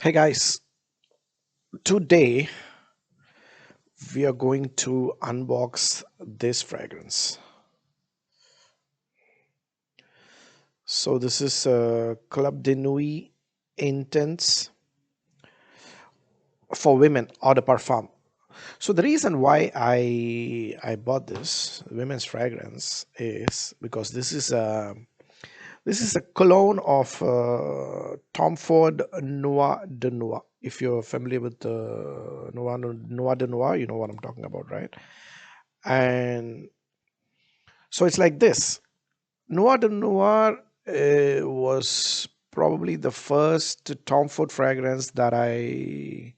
Hey guys, today we are going to unbox this fragrance. So this is Club de Nuit Intense for women eau de parfum. So the reason why I bought this women's fragrance is because this is a cologne of Tom Ford Noir de Noir. If you're familiar with Noir de Noir, you know what I'm talking about, right? And so it's like this. Noir de Noir was probably the first Tom Ford fragrance that I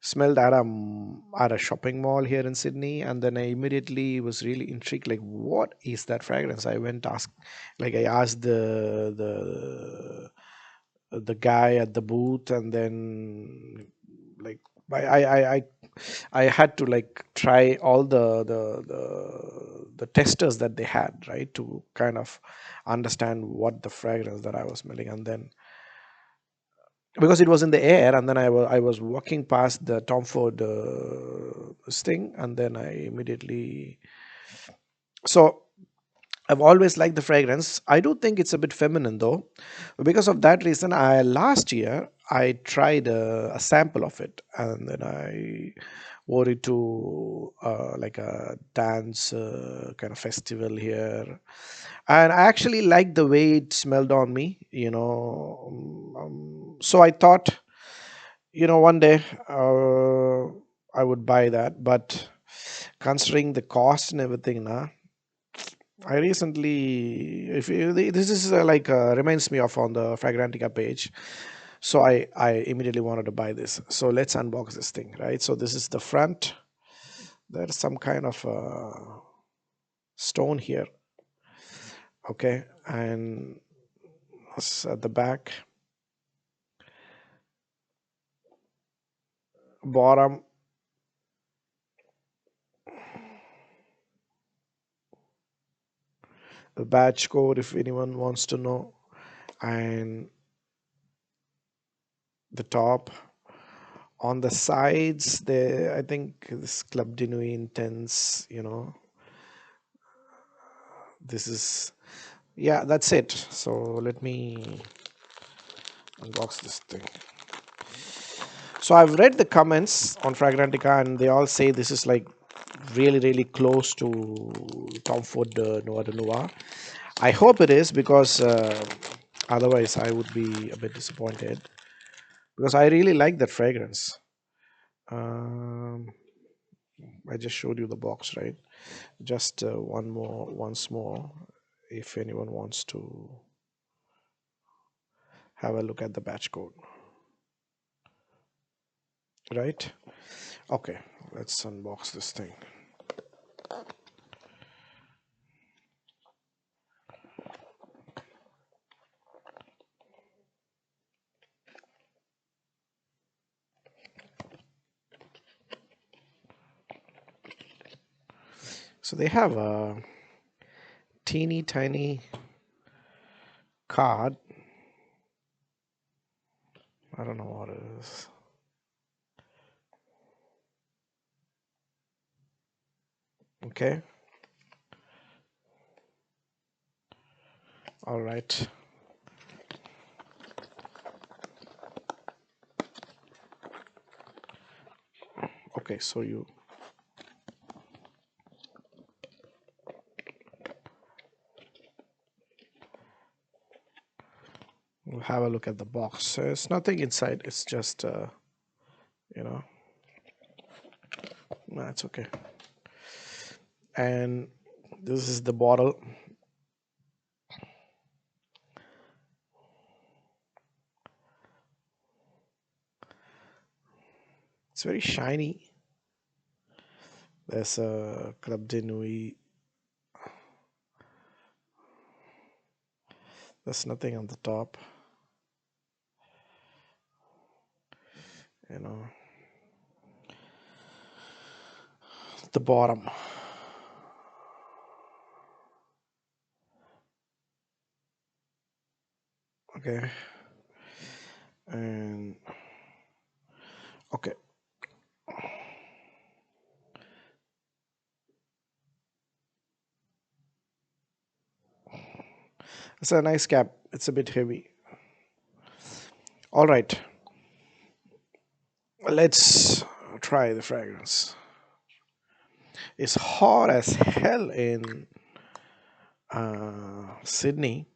smelled at a shopping mall here in Sydney, and then I immediately was really intrigued. Like, what is that fragrance? I asked the guy at the booth, and then like I I I I I had to like try all the testers that they had, right, to kind of understand what the fragrance that I was smelling, and then because it was in the air, and then I was walking past the Tom Ford sting, and then I immediately so I've always liked the fragrance. I do think it's a bit feminine though. Because of that reason, I last year I tried a sample of it, and then I wore it to like a dance kind of festival here, and I actually liked the way it smelled on me. So I thought, one day I would buy that, but considering the cost and everything, now I recently, if you, this is reminds me of on the Fragrantica page. So I immediately wanted to buy this. So let's unbox this thing, right? So this is the front. There's some kind of stone here, okay, and at the back, bottom, the batch code if anyone wants to know, and the top. On the sides, there I think this Club de Nuit Intense. This is Yeah, that's it. So let me unbox this thing. So I've read the comments on Fragrantica, and they all say this is like really, really close to Tom Ford Noir de Noir. I hope it is, because otherwise I would be a bit disappointed, because I really like that fragrance. Um, I just showed you the box, right? Just once more, if anyone wants to have a look at the batch code, right? Okay, let's unbox this thing. So they have a teeny tiny card. I don't know what it is. Okay. All right. Okay, so you will have a look at the box. There's nothing inside. It's just, you know, that's okay. And this is the bottle. It's very shiny. There's a Club de Nuit. There's nothing on the top. You know, the bottom. Okay. And It's a nice cap. It's a bit heavy. All right, let's try the fragrance. It's hot as hell in Sydney.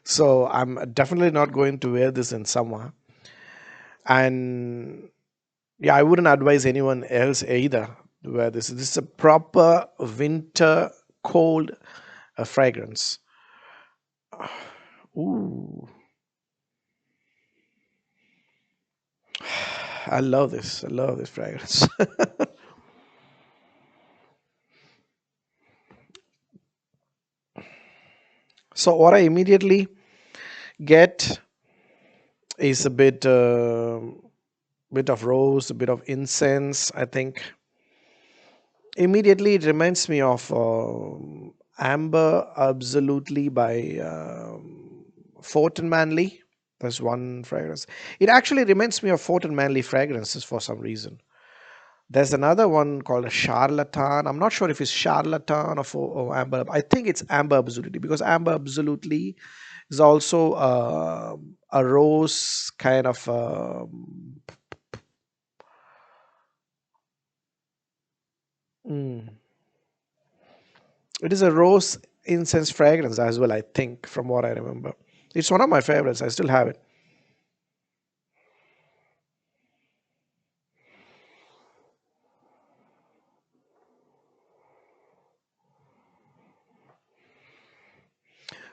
So I'm definitely not going to wear this in summer. And yeah, I wouldn't advise anyone else either to wear this. This is a proper winter cold fragrance. Ooh, I love this. I love this fragrance. So what I immediately get is a bit of rose, a bit of incense. I think immediately it reminds me of Amber Absolutely by Fort and Manley. There's one fragrance. It actually reminds me of Fort and Manley fragrances for some reason. There's another one called a Charlatan. I'm not sure if it's Charlatan or Amber. I think it's Amber Absolutely because Amber Absolutely is also a rose kind of. Mm, it is a rose incense fragrance as well, I think, from what I remember. It's one of my favorites. I still have it.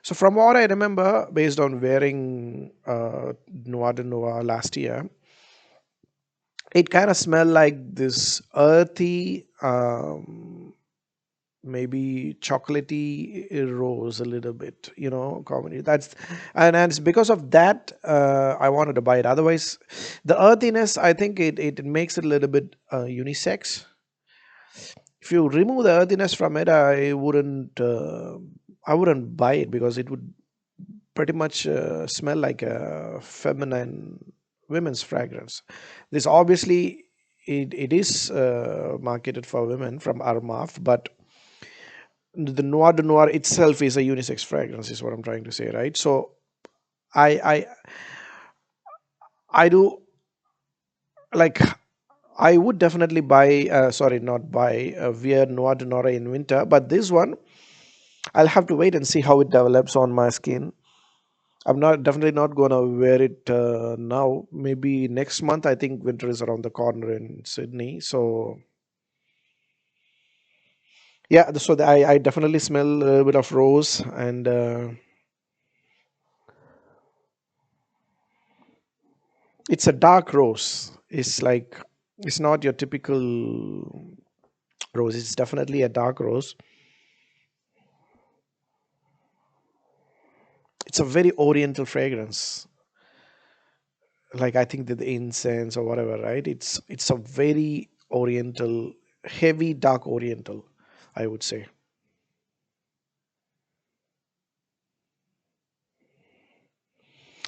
So, from what I remember, based on wearing Noir de Noir last year, it kind of smelled like this earthy, maybe chocolatey rose a little bit, comedy. And it's because of that I wanted to buy it. Otherwise, the earthiness, I think it makes it a little bit unisex. If you remove the earthiness from it, I wouldn't buy it because it would pretty much smell like a feminine women's fragrance. This obviously it is marketed for women from Armaf, but the Noir de Noir itself is a unisex fragrance, is what I'm trying to say, right? So I I I do like I would definitely buy sorry, not buy wear Noir de Noir in winter, but this one I'll have to wait and see how it develops on my skin. I'm not definitely not gonna wear it now. Maybe next month. I think winter is around the corner in Sydney. So yeah, so I definitely smell a little bit of rose, and it's a dark rose. It's not your typical rose. It's definitely a dark rose. It's a very oriental fragrance. Like I think that the incense or whatever, right? It's a very oriental, heavy dark oriental, I would say.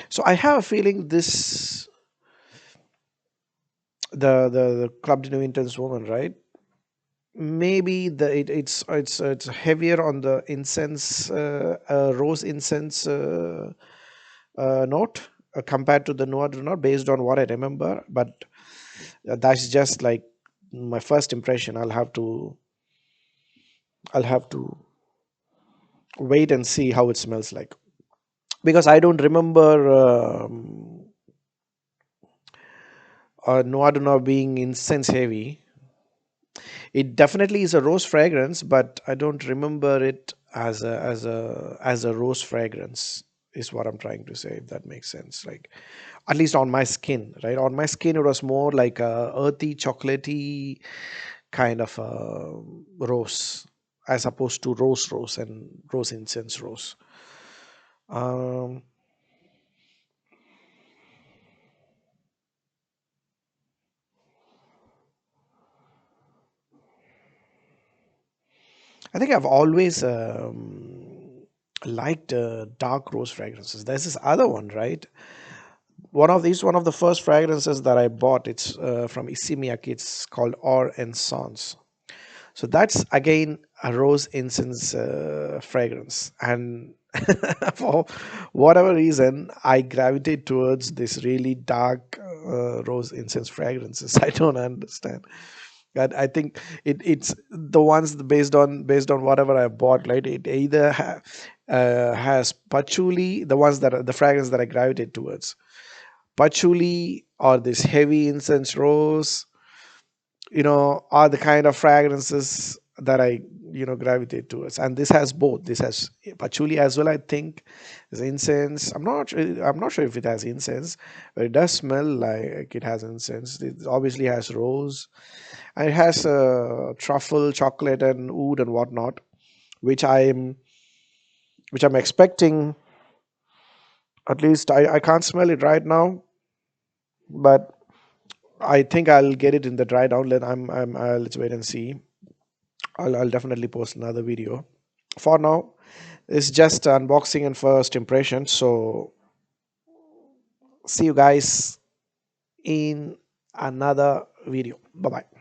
So I have a feeling this the Club de New Intense Woman, right? Maybe it's heavier on the incense, rose incense note compared to the Noir de Noir, based on what I remember. But that's just like my first impression. I'll have to wait and see how it smells like because I don't remember Noir de Noir being incense heavy. It definitely is a rose fragrance, but I don't remember it as a rose fragrance. Is what I'm trying to say. If that makes sense, like at least on my skin, right? On my skin, it was more like a earthy, chocolatey kind of rose, as opposed to rose and rose incense rose. Um, I think I've always liked dark rose fragrances. There's this other one, right? One of the first fragrances that I bought. It's from Isimiaki. It's called Or and Sons. So that's again a rose incense fragrance. And for whatever reason, I gravitate towards this really dark rose incense fragrances. I don't understand. And I think it's the ones based on whatever I bought. Right, it either has patchouli, the ones that are the fragrance that I gravitate towards, patchouli or this heavy incense rose, are the kind of fragrances that I gravitate towards. And this has both. This has patchouli as well, I think. There's incense. I'm not sure if it has incense, but it does smell like it has incense. It obviously has rose, and it has truffle, chocolate, and oud and whatnot, which I'm expecting. At least I can't smell it right now, but I think I'll get it in the dry down. Let's wait and see. I'll definitely post another video. For now, it's just unboxing and first impression. So see you guys in another video. Bye bye.